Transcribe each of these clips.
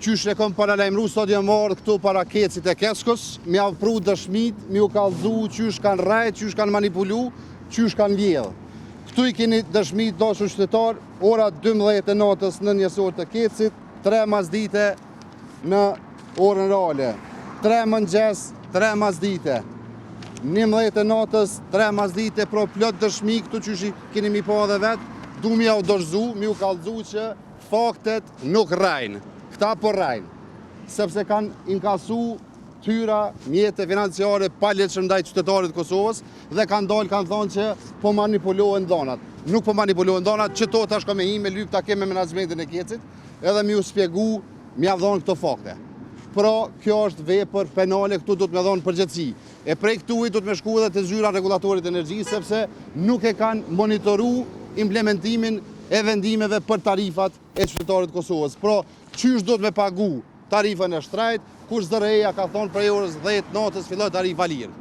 Qysh e kom paralajmëru sot jam marrë këtu para kecit e Keskos, mi avpru dëshmit, mi u kallëzu qysh kanë rrejt, qysh kanë manipulu, qysh kanë vjedhë. Këtu i keni dëshmit dashur qytetar, ora 12 e natës në njësor të kecit, 3 mazdite në orën reale, 3 mëngjes, 3 mazdite. 11 e natës, 3 mazdite, pro plot dëshmi këtu qysh i keni mi po edhe vetë, du mi au dorëzu, mi u kallëzu që faktet nuk rrajnë. Këta po rrajnë, sepse kanë inkasu tyra, mjete financiare pa lehtëshëm ndaj qytetarit Kosovës dhe kanë dalë, kanë thonë që po manipulohen dhonat. Nuk po manipulohen dhonat, që to tash ka me hi me lyp ta ke me menaxhmentin e kecit, edhe mi u spjegu, mi avdhonë këto fakte. Pra, kjo është vepër penale, këtu do të me dhonë përgjithësi. E prej këtu i do të me shku edhe të zyra regulatorit energji, sepse nuk e kanë monitoru implementimin e vendimeve për tarifat e qytetarit Kosovës. Pra, qysh do të me pagu tarifën e shtrajt, kush zëreja ka thonë prej orës 10 natës filloj tarifa lirë.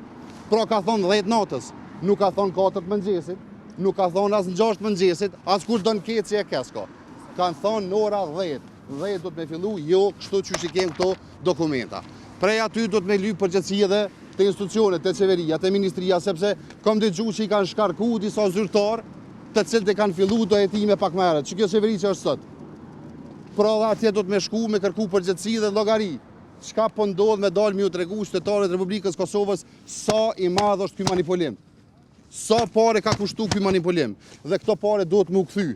Pra ka thonë 10 natës, nuk ka thonë 4 mëngjesit, nuk ka thonë as në 6 mëngjesit, as kush do në keci e Kesko. Kanë thonë në ora 10. 10 do të me fillu, jo kështu qysh i kemë këto dokumenta. Prej aty do të me lypë përgjithësi edhe të institucionet, të qeveria, të ministria, sepse kom dëgju që i kanë shkarku disa zyrtar, të cilët e kanë fillu do jetime pak më herët, që kjo qeveri që është sot. Pra dhe atje do të me shku me kërku përgjithësi dhe llogari. Çka po ndodh me dalë mi u tregu qytetarët Republikës Kosovës sa i madh është ky manipulim. Sa pare ka kushtu ky manipulim dhe këto pare do të më u kthy.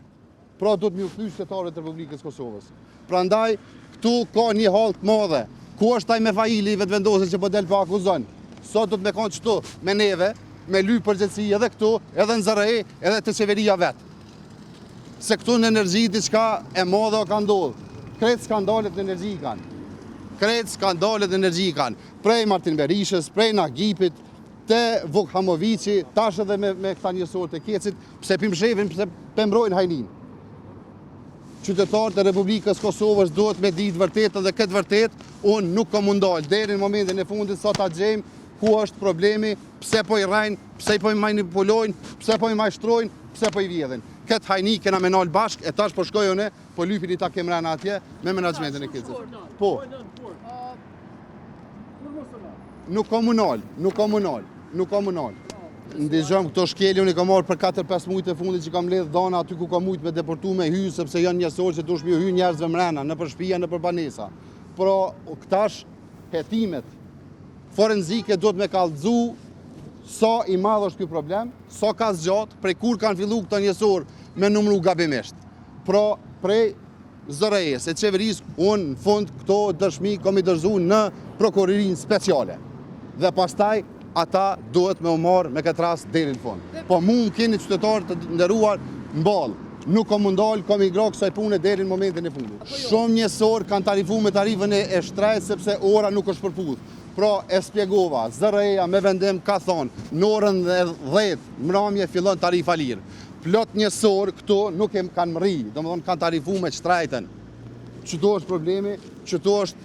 Pra do të më u kthy qytetarët Republikës Kosovës. Prandaj këtu ka një hall të madhe. Ku është ai me faili vetëvendosur që po del pa akuzon? Sot do të me kanë çto me neve, me lyp përgjithësi edhe këtu, edhe në ZRE, edhe të qeveria vet. Se këtu në energji diçka e madhe ka ndodhur. Kretë skandalet në energji kanë. Kretë skandalet në energji kanë. Prej Martin Berishës, prej Nagipit, te Vuk Hamovici, tash edhe me këta njësor të kecit, pse pimshevin, pse pembrojnë hajnin. Qytetarët e Republikës Kosovës duhet me ditë vërtet dhe këtë vërtet, unë nuk kam mundal. Deri në momentin e fundit sa ta gjejmë ku është problemi, pse po i rrajnë, pse po i manipulojnë, pse po i majshtrojnë, pse po i vjedhin. Këtë hajni kena me nalë bashk, e tash po shkojone, po lypin i ta kemrena atje me menaxhmentin e kecit. Po. Nuk komunal. Ndizhëm këto shkeli, unë i kam marrë për 4-5 mujtë e fundit që kam ledhë dhana aty ku kam mujtë me deportu me hy, sepse janë njësor që dush me hy njerëzve mrena, në për shtëpia, në për banesa. Pra, këtash hetimet forenzike do të me kallëzu sa i madh është ky problem, sa ka zgjat, prej kur kanë fillu këto njësor me numru gabimisht. Pra, prej ZRE-s e qeverisë, unë në fund këto dëshmi kom i dërzu në prokurorinë speciale. Dhe pastaj, ata duhet me u marrë me këtë rast deri në fund. Po mu më keni qytetarë të nderuar mballë. Nuk kom mundal, kom i grok kësaj pune deri në momentin e fundit. Shumë njësor kanë tarifu me tarifën e shtrajt sepse ora nuk është përputh. Pra e spjegova, ZRE-ja me vendim ka thonë, në orën 10 mramje fillon tarifa lirë. Plot njësor këtu nuk e kanë mri, do më thonë kanë tarifu me shtrajten. Qëto është problemi, qëto është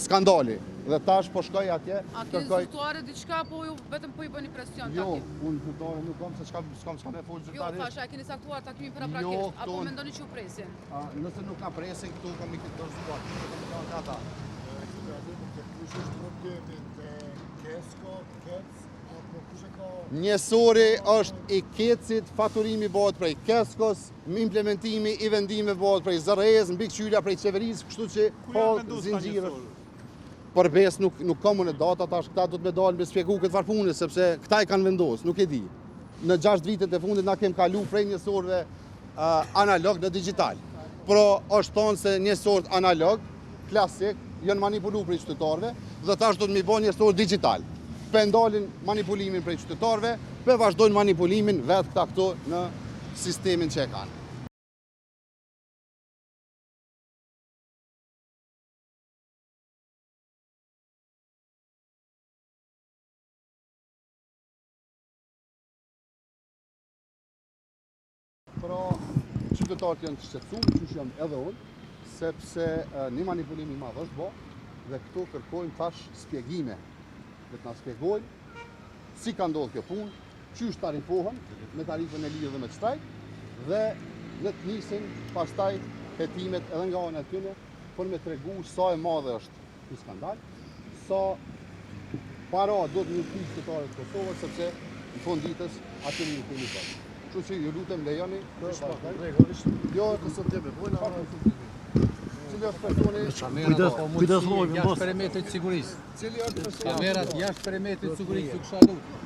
skandali. Dhe tash po shkoj atje. A keni zyrtare diçka, po ju vetëm po i bëni presion? Jo, unë zyrtare nuk kam, se s'kam me folë zyrtare. Jo, tash, a keni saktuar takimin para prakisht, apo mendoni që u presin? Nëse nuk na presin, këtu kam i këtë dorëzuar. Njësori është i kecit, faturimi bëhet prej Keskos, implementimi i vendime bëhet prej ZRE-s, mbikëqyrja prej qeverisë, kështu që hall zinxhirë. Përbes nuk kam unë data tash, këta do të me dalë me spjegu këtë farpune, sepse këta i kanë vendosë, nuk e di. Në 6 vitet e fundit na kem kalu prej njësorve analog në digital. Pro është tonë se njësort analog, klasik, janë manipulu prej qytetarve, dhe tash do të mi bo njësor digital. Pe ndalin manipulimin prej qytetarve, pe vazhdojnë manipulimin vetë këta këto në sistemin që e kanë. Pra, qytetarët janë të shqetësuar, që jam edhe unë, sepse një manipulim i madh është bo, dhe këto kërkojmë tash spjegime. Dhe të na spjegojnë si ka ndodhur kjo punë, qysh tarifohen me tarifën e lirë dhe me shtrajt, dhe në të nisin pastaj hetimet edhe nga ana e tyre për me tregu sa e madhe është ky skandal, sa para do të njëjtë qytetarët e Kosovës, sepse në fund ditës aty nuk kemi pas. Kështu që ju lutem lejoni të vazhdojmë. Jo, të sot jemi bojna. Cili është personi? Kujdes lloj, Jashtë perimetrit sigurisë. Cili është personi? Kamerat jashtë perimetrit sigurisë ju kisha lutur.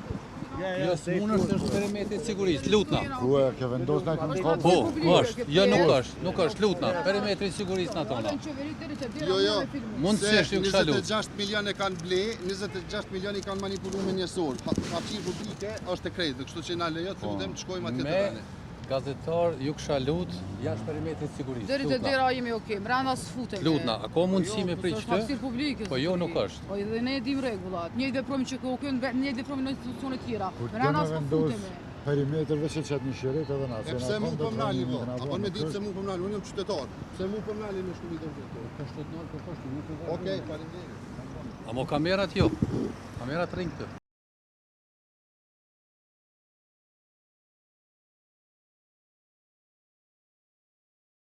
Jo smunësh është perimetrit sigurisë, lutna. ku e ke vendosur na kanë shkop. Po, është. Jo nuk është, lutna. Perimetrit sigurisë na tona. Jo, jo. Mund të shesh ju kisha lutur. 26 milion e kanë ble, 26 milion i kanë manipuluar me njësor. Hapësirë publike është e kreditë, kështu që na lejo të lutem të shkojmë atje të Me vënë. gazetar ju kisha lut jashtë perimetrit sigurisë. Deri te dera jemi okay. Brenda s'futemi. Lutna, a ka mundësi me prit Është këtë? hapësirë publike. Po jo nuk është. Po edhe ne e dim rregullat. Njëjtë veprojmë që kokën, njëjtë veprojmë në institucione tjera. Kur të Brenda me vendos s'futemi. perimetër veç që çat një shiret edhe na. E pse mu po mnali po? Apo me ditë se mu po mnali, unë jam qytetar. Pse mu po mnali me shkumitë të këto? Kështu të nërë, kështu nuk e Okej, faleminderit. Amo kamerat jo. Kamerat rrin këtë.